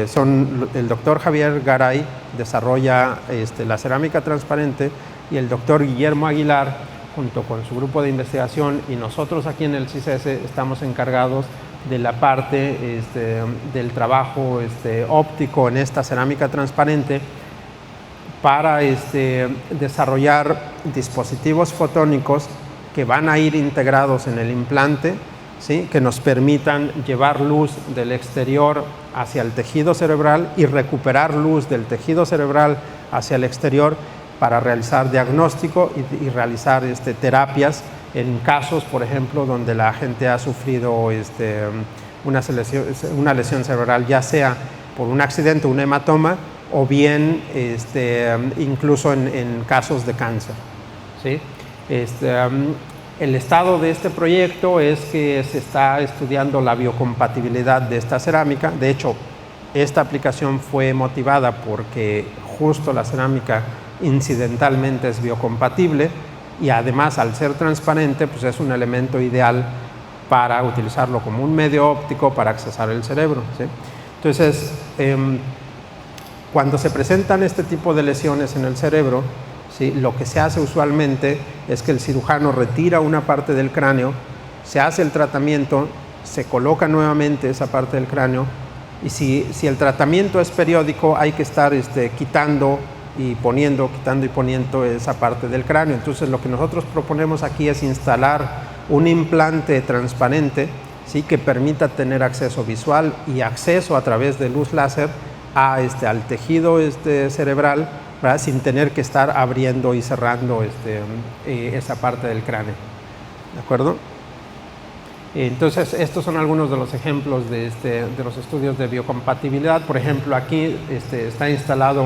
son el doctor Javier Garay, desarrolla la cerámica transparente, y el doctor Guillermo Aguilar, junto con su grupo de investigación, y nosotros aquí en el CICES estamos encargados de la parte del trabajo óptico en esta cerámica transparente para desarrollar dispositivos fotónicos que van a ir integrados en el implante, ¿sí? Que nos permitan llevar luz del exterior hacia el tejido cerebral y recuperar luz del tejido cerebral hacia el exterior para realizar diagnóstico y realizar terapias en casos, por ejemplo, donde la gente ha sufrido una lesión cerebral, ya sea por un accidente, un hematoma, o bien incluso en casos de cáncer, ¿sí? El estado de este proyecto es que se está estudiando la biocompatibilidad de esta cerámica. De hecho, esta aplicación fue motivada porque justo la cerámica incidentalmente es biocompatible, y además, al ser transparente, pues es un elemento ideal para utilizarlo como un medio óptico para accesar el cerebro, ¿sí? Entonces, cuando se presentan este tipo de lesiones en el cerebro, ¿sí? Lo que se hace usualmente es que el cirujano retira una parte del cráneo, se hace el tratamiento, se coloca nuevamente esa parte del cráneo, y si el tratamiento es periódico, hay que estar quitando y poniendo esa parte del cráneo. Entonces, lo que nosotros proponemos aquí es instalar un implante transparente, ¿sí? Que permita tener acceso visual y acceso a través de luz láser al tejido cerebral, ¿verdad? Sin tener que estar abriendo y cerrando esa parte del cráneo. ¿De acuerdo? Entonces, estos son algunos de los ejemplos de los estudios de biocompatibilidad. Por ejemplo, aquí está instalado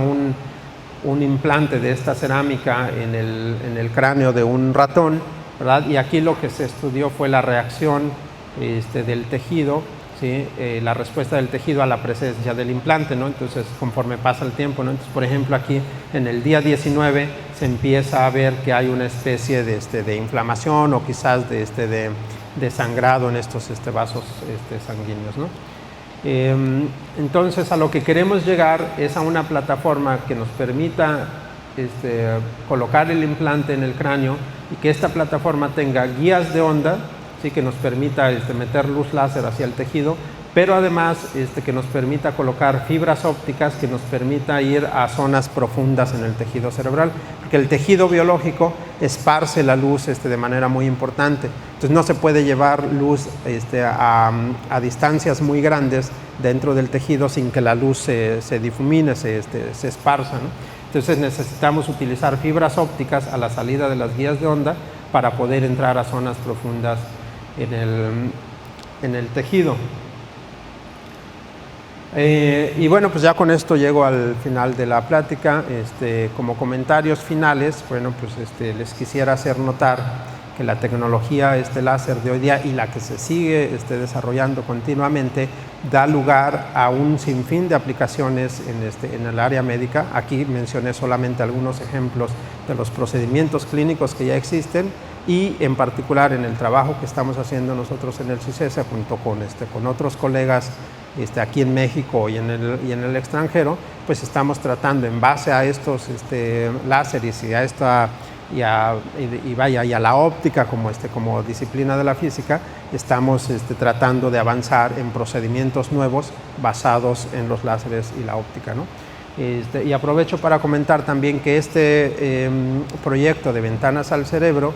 un implante de esta cerámica en el cráneo de un ratón, ¿verdad? Y aquí lo que se estudió fue la reacción del tejido, ¿sí? La respuesta del tejido a la presencia del implante, ¿no? Entonces, conforme pasa el tiempo, ¿no? Entonces, por ejemplo, aquí en el día 19 se empieza a ver que hay una especie de inflamación, o quizás de sangrado en estos vasos sanguíneos, ¿no? Entonces, a lo que queremos llegar es a una plataforma que nos permita colocar el implante en el cráneo, y que esta plataforma tenga guías de onda, ¿sí? Que nos permita meter luz láser hacia el tejido, pero además que nos permita colocar fibras ópticas que nos permita ir a zonas profundas en el tejido cerebral, porque el tejido biológico esparce la luz de manera muy importante. Entonces, no se puede llevar luz a distancias muy grandes dentro del tejido sin que la luz se difumine, se esparza, ¿no? Entonces, necesitamos utilizar fibras ópticas a la salida de las guías de onda para poder entrar a zonas profundas en el tejido. Y bueno, pues ya con esto llego al final de la plática. Como comentarios finales, bueno, pues les quisiera hacer notar que la tecnología láser de hoy día, y la que se sigue desarrollando continuamente, da lugar a un sinfín de aplicaciones en el área médica. Aquí mencioné solamente algunos ejemplos de los procedimientos clínicos que ya existen, y en particular en el trabajo que estamos haciendo nosotros en el CICESA junto con otros colegas aquí en México y en el extranjero, pues estamos tratando, en base a estos láseres y a la óptica como disciplina de la física, estamos tratando de avanzar en procedimientos nuevos basados en los láseres y la óptica, ¿no? Y aprovecho para comentar también que este proyecto de Ventanas al Cerebro,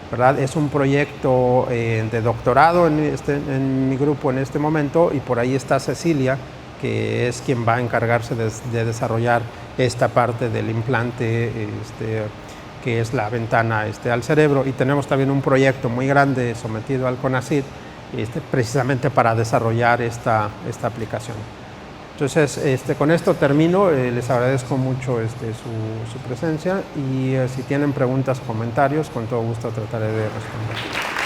¿verdad? Es un proyecto de doctorado en mi grupo en este momento, y por ahí está Cecilia, que es quien va a encargarse de desarrollar esta parte del implante, que es la ventana al cerebro. Y tenemos también un proyecto muy grande sometido al CONACYT, precisamente para desarrollar esta aplicación. Entonces, con esto termino. Les agradezco mucho su presencia y si tienen preguntas o comentarios, con todo gusto trataré de responder.